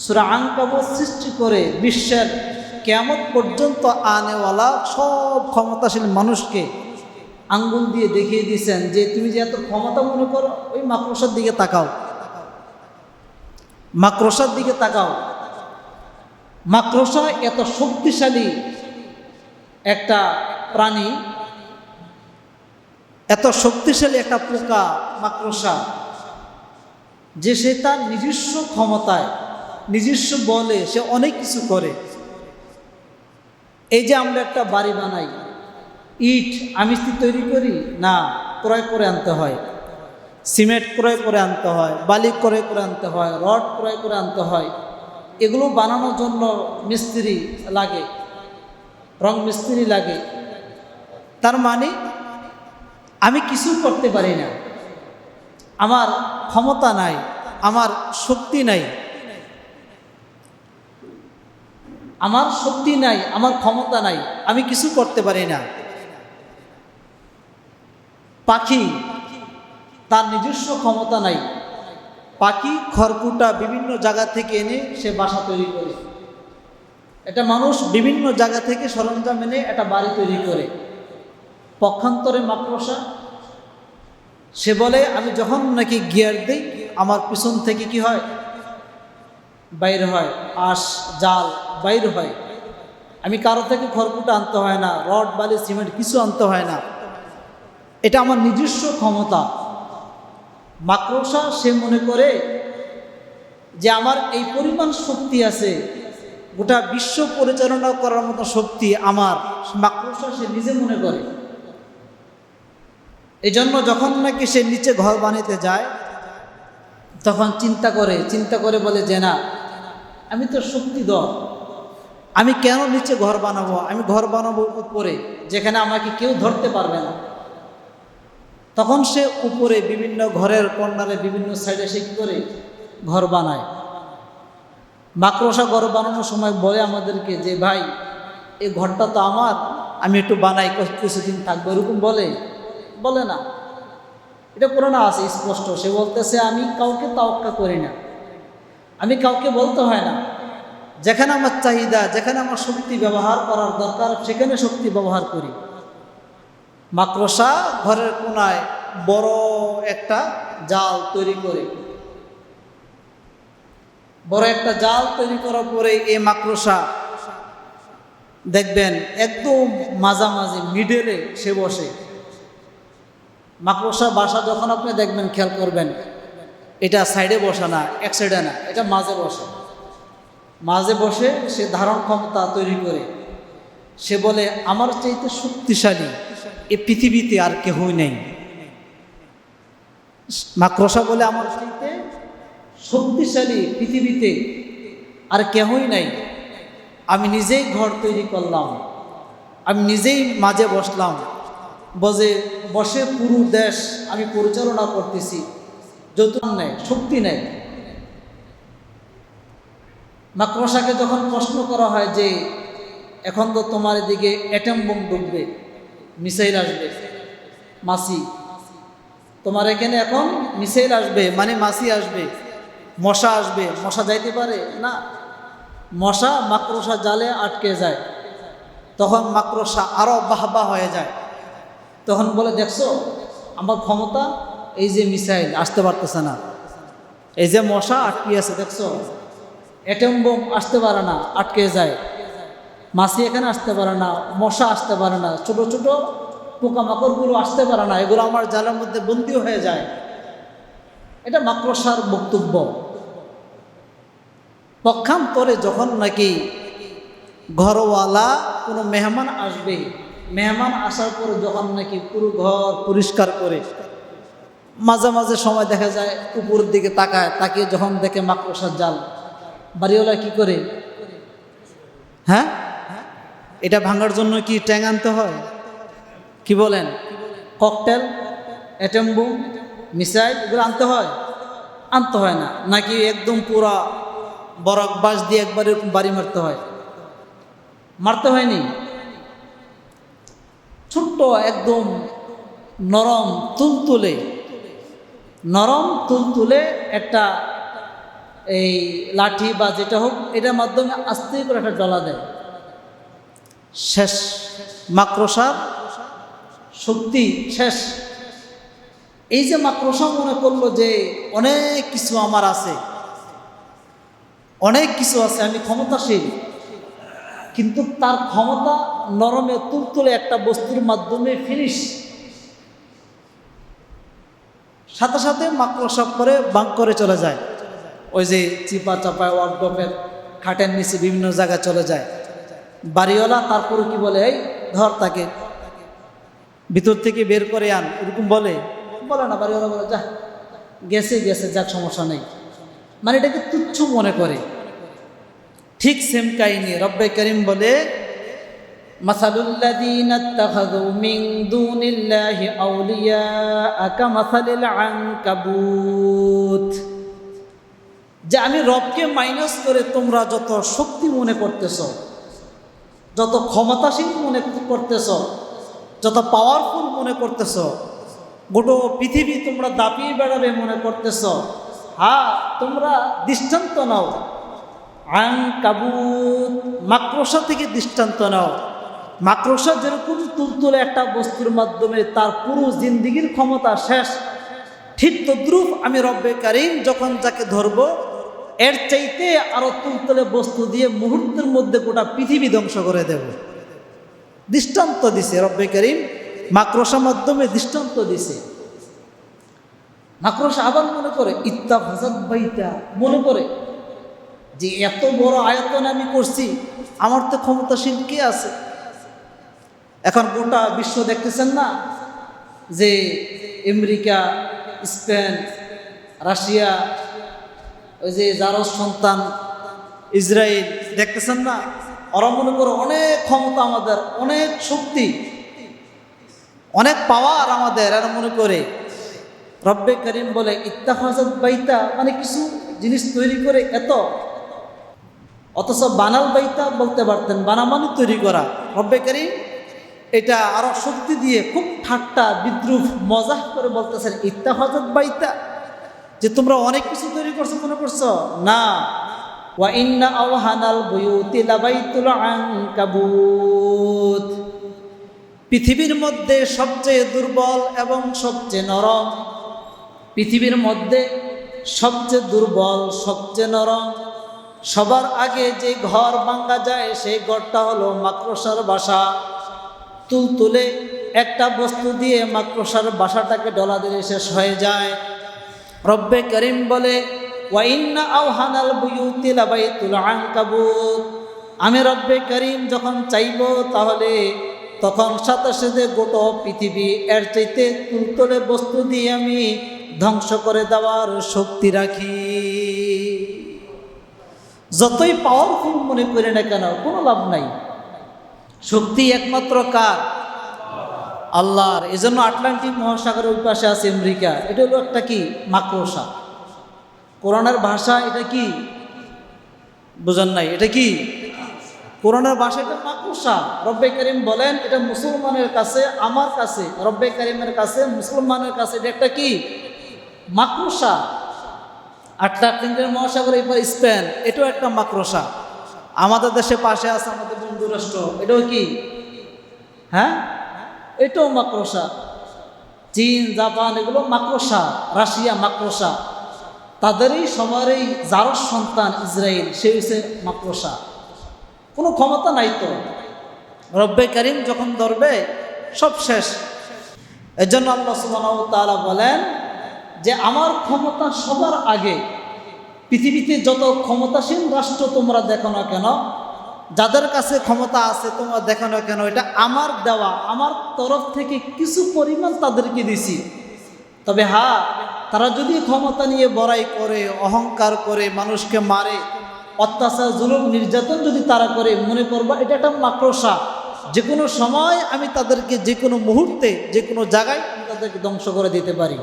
সূরা আনকাবুত সৃষ্টি করে বিশ্বের কিয়ামত পর্যন্ত আনেওয়ালা সব ক্ষমতাশীল মানুষকে আঙ্গুল দিয়ে দেখিয়ে দিয়েছেন যে তুমি যে এত ক্ষমতা মনে করো, ওই মাকড়সার দিকে তাকাও, মাকড়সার দিকে তাকাও। মাকড়সা এত শক্তিশালী একটা প্রাণী, এত শক্তিশালী একটা পোকা মাকড়সা, যে সে তার নিজস্ব ক্ষমতায় নিজস্ব বলে সে অনেক কিছু করে। এই যে আমরা একটা বাড়ি বানাই, ইট আমি তৈরি করি না, ক্রয় করে আনতে হয়, সিমেন্ট ক্রয় করে আনতে হয়, বালি ক্রয় করে আনতে হয়, রড ক্রয় করে আনতে হয়। এগুলো বানানোর জন্য মিস্ত্রি লাগে, রং মিস্ত্রি লাগে। তার মানে আমি কিছু করতে পারি না, আমার ক্ষমতা নাই, আমার শক্তি নাই, আমার শক্তি নাই, আমার ক্ষমতা নাই, আমি কিছু করতে পারি না। পাখি তার নিজস্ব ক্ষমতা নাই, পাখি খড়কুটা বিভিন্ন জায়গা থেকে এনে সে বাসা তৈরি করে। এটা মানুষ বিভিন্ন জায়গা থেকে সরঞ্জাম এনে একটা বাড়ি তৈরি করে। পক্ষান্তরে মাকড়সা সে বলে আমি যখন নাকি গিয়ার দিই আমার পিছন থেকে কি হয়, বাইর হয়, আঁশ জাল বাইর হয়। আমি কারো থেকে খড়কুটা আনতে হয় না, রড বালি সিমেন্ট কিছু আনতে হয় না, এটা আমার নিজস্ব ক্ষমতা। মাকড়সা সে মনে করে যে আমার এই পরিমাণ শক্তি আছে, গোটা বিশ্ব পরিচালনা করার মতো শক্তি আমার। মাকড়সা সে নিজে মনে করে। এই জন্য যখন নাকি সে নিচে ঘর বানাতে যায় তখন চিন্তা করে বলে যে না, আমি তো শক্তিধর, আমি কেন নিচে ঘর বানাবো, আমি ঘর বানাবো উপরে যেখানে আমাকে কেউ ধরতে পারবে না। তখন সে উপরে বিভিন্ন ঘরের কর্নারে বিভিন্ন সাইডে সে কী করে ঘর বানায়। মাকড়সা ঘর বানানোর সময় বলে আমাদেরকে যে ভাই এই ঘরটা তো আমার, আমি একটু বানাই, কিছুদিন থাকবো, এরকম বলে না। এটা কোরআনে আছে স্পষ্ট, সে বলতেছে আমি কাউকে তাওয়াক্কা করি না, আমি কাউকে বলতে হয় না, যেখানে আমার চাহিদা, যেখানে আমার শক্তি ব্যবহার করার দরকার সেখানে শক্তি ব্যবহার করি। মাকড়সা ঘরের কোনায় বড় একটা জাল তৈরি করে, বড় একটা জাল তৈরি করার পরে এই মাকড়সা দেখবেন একদম মাঝামাঝি মিডলে সে বসে। মাকড়সা বাসা যখন আপনি দেখবেন খেয়াল করবেন, এটা সাইডে বসে না, এক সাইডে না, এটা মাঝে বসে। মাঝে বসে সে ধারণ ক্ষমতা তৈরি করে। সে বলে আমার চাইতে শক্তিশালী এ পৃথিবীতে আর কেহই নেই। মাকড়সা বলে আমার চাইতে শক্তিশালী পৃথিবীতে আর কেহই নাই। আমি নিজেই ঘর তৈরি করলাম, আমি নিজেই মাঝে বসলাম, বসে পুরো দেশ আমি পরিচালনা করতেছি। যৌতুক নেই, শক্তি নেই। মাকড়সাকে যখন প্রশ্ন করা হয় যে এখন তো তোমার এদিকে অ্যাটম বোম ঢুকবে, মিসাইল আসবে, মাছি তোমার এখানে এখন মিসাইল আসবে মানে মাছি আসবে, মশা আসবে, মশা যাইতে পারে না, মশা মাকড়সা জালে আটকে যায়। তখন মাকড়সা আরও বাহবা হয়ে যায়। তখন বলে দেখছো আমার ক্ষমতা, এই যে মিসাইল আসতে পারতেছে না, এই যে মশা আটকে আছে দেখছো, অ্যাটম বোম আসতে পারে না, আটকে যায়, মাছি এখানে আসতে পারে না, মশা আসতে পারে না, ছোট ছোট পোকামাকড়গুলো আসতে পারে না, এগুলো আমার জালের মধ্যে বন্দী হয়ে যায়। এটা মাকড়সার বক্তব্য। পক্ষান্তরে যখন নাকি ঘরওয়ালা কোনো মেহমান আসবে, মেহমান আসার পরে যখন নাকি পুরো ঘর পরিষ্কার করে, মাঝে মাঝে সময় দেখা যায় উপরের দিকে তাকিয়ে যখন দেখে মাকড়সার জাল, বাড়িওয়ালা কি করে, হ্যাঁ এটা ভাঙার জন্য কি ট্যাং আনতে হয়, কি বলেন, ককটেল, অ্যাটম বোম, মিসাইল এগুলো আনতে হয় না, নাকি একদম পুরা বরফ বাঁশ দিয়ে একবার এরকম বাড়ি মারতে হয়নি। ছোট্ট একদম নরম তুলতুলে একটা এই লাঠি বা যেটা হোক, এটার মাধ্যমে আস্তে করে একটা ডলা দেয়। শেষ, মাকড়সার শক্তি শেষ। এই যে মাকড়সা মনে করলো যে অনেক কিছু আমার আছে, অনেক কিছু আছে, আমি ক্ষমতাশীল, কিন্তু তার ক্ষমতা নরমে তুলতুলে একটা বস্তুর মাধ্যমে ফিনিশ। সাথে সাথে মাকড়সা করে বাঁক করে চলে যায়, ওই যে চিপা চাপায় ওয়ার্ডরোবের খাটের নিচে বিভিন্ন জায়গায় চলে যায়। বাড়িওয়ালা তারপরে কি বলে, এই ধর তাকে ভিতর থেকে বের করে আন, এরকম বলে না। বাড়িওয়ালা বলে যা গেছে গেছে, যাক সমস্যা নেই, মানে এটাকে তুচ্ছ মনে করে। ঠিক সেম কাহিনী রব্বে করিম বলে, মাসালুল্লাযীনা ইত্তাখাযু মিন দুনিল্লাহি আউলিয়া কামাসালিল আনকাবুত, যে আমি রবকে মাইনাস করে তোমরা যত শক্তি মনে করতেছ, যত ক্ষমতাশীল মনে করতেছ, যত পাওয়ারফুল মনে করতেছ, গোটা পৃথিবী তোমরা দাপিয়ে বেড়াবে মনে করতেছ, হ্যাঁ তোমরা দৃষ্টান্ত নাও আনকাবুত, মাকড়সা থেকে দৃষ্টান্ত নাও। মাকড়সা যেরকম তুলতুলে একটা বস্তুর মাধ্যমে তার পুরো জিন্দিগির ক্ষমতা শেষ, ঠিক তদ্রুপ আমি রব্বে কারীম যখন যাকে ধরব, এর চাইতে আরো তুলতুলে বস্তু দিয়ে মুহূর্তের মধ্যে গোটা পৃথিবী ধ্বংস করে দেব। দৃষ্টান্ত দিছে রব্বে কারীম, মাকড়সার মাধ্যমে দৃষ্টান্ত দিছে। মাকড়সা আবার মনে করে ইত্তাখাযাত বাইতা, মনে করে যে এত বড় আয়তন আমি করছি, আমার তো ক্ষমতাশীল কে আছে। এখন গোটা বিশ্ব দেখতেছেন না যে আমেরিকা, স্পেন, রাশিয়া, ওই যে জারজ সন্তান ইসরায়েল, দেখতেছেন না, ওরা মনে করে অনেক ক্ষমতা আমাদের, অনেক শক্তি, অনেক পাওয়ার আমাদের, এরা মনে করে। রব্বে করিম বলে ইত্তাখাযাত বাইতা, মানে কিছু জিনিস তৈরি করে এত, অথচ বানাল বাইতা বলতে পারতেন, বানা মানে তৈরি করা। রব্বে করিম এটা আরো শক্তি দিয়ে খুব ঠাট্টা বিদ্রুপ মজাহ করে বলতেছেন ইত্তাখাযাত বাইতা, যে তোমরা অনেক কিছু তৈরি করছো মনে করছো না। ওয়া ইন্না আওহানাল বুয়ুতি লাবাইতুল আনকাবুত, পৃথিবীর মধ্যে সবচেয়ে দুর্বল এবং সবচেয়ে নরম, পৃথিবীর মধ্যে সবচেয়ে দুর্বল, সবচেয়ে নরম, সবার আগে যে ঘর ভাঙা যায় সেই ঘরটা হলো মাকড়সার বাসা। তুলতুলে একটা বস্তু দিয়ে মাকড়সার বাসাটাকে ডলা দিলে শেষ হয়ে যায়। রব্বে করিম বলে ওয়া ইন্না আওহানাল বুয়ুতি লাবাইতুল আনকাবুত, আমি রব্বে করিম যখন চাইব তাহলে তখন সাথে সাথে গোটা পৃথিবী এর চাইতে তুলতুলে বস্তু দিয়ে আমি ধ্বংস করে দেওয়ার শক্তি রাখি। যতই পাওয়ারফুল মনে করি না কেন কোনো লাভ নাই, শক্তি একমাত্র কার? আল্লাহর। এই জন্য আটলান্টিক মহাসাগরের ওই পাশে আছে আমেরিকা, এটা হলো একটা কি মাকড়সা। কোরআনের ভাষা এটা কি বুঝেন নাই? এটা কি কোরআনের ভাষা? এটা মাকড়সা। রব্বে করিম বলেন এটা মুসলমানের কাছে, আমার কাছে, রব্বে করিমের কাছে, মুসলমানের কাছে এটা একটা কি মাকড়সা। আটলান্টিক মহাসাগরের এই স্পেন, এটাও একটা মাকড়সা। আমাদের দেশে পাশে আছে আমাদের বন্ধু রাষ্ট্র, এটাও কি, হ্যাঁ এটাও মাকড়সা। চীন, জাপান এগুলো মাকড়সা, রাশিয়া মাকড়সা, তাদেরই সবারই জারজ সন্তান ইসরায়েল, সে হচ্ছে মাকড়সা। কোনো ক্ষমতা নাই তো। রব্বে করিম যখন ধরবে সব শেষ। এর জন্য আল্লাহ সুবহানাহু ওয়া তাআলা বলেন যে আমার ক্ষমতা সবার আগে। পৃথিবীতে যত ক্ষমতাসীন রাষ্ট্র তোমরা দেখো না কেন, যাদের কাছে ক্ষমতা আছে তোমরা দেখো না কেন, এটা আমার দেওয়া, আমার তরফ থেকে কিছু পরিমাণ তাদেরকে দিছি। তবে হ্যাঁ, তারা যদি ক্ষমতা নিয়ে বড়াই করে, অহংকার করে, মানুষকে মারে, অত্যাচার, জুলুম, নির্যাতন যদি তারা করে, মনে করবা এটা একটা মাকড়সা। যে কোনো সময় আমি তাদেরকে, যে কোনো মুহূর্তে, যে কোনো জায়গায় আমি তাদেরকে ধ্বংস করে দিতে পারি।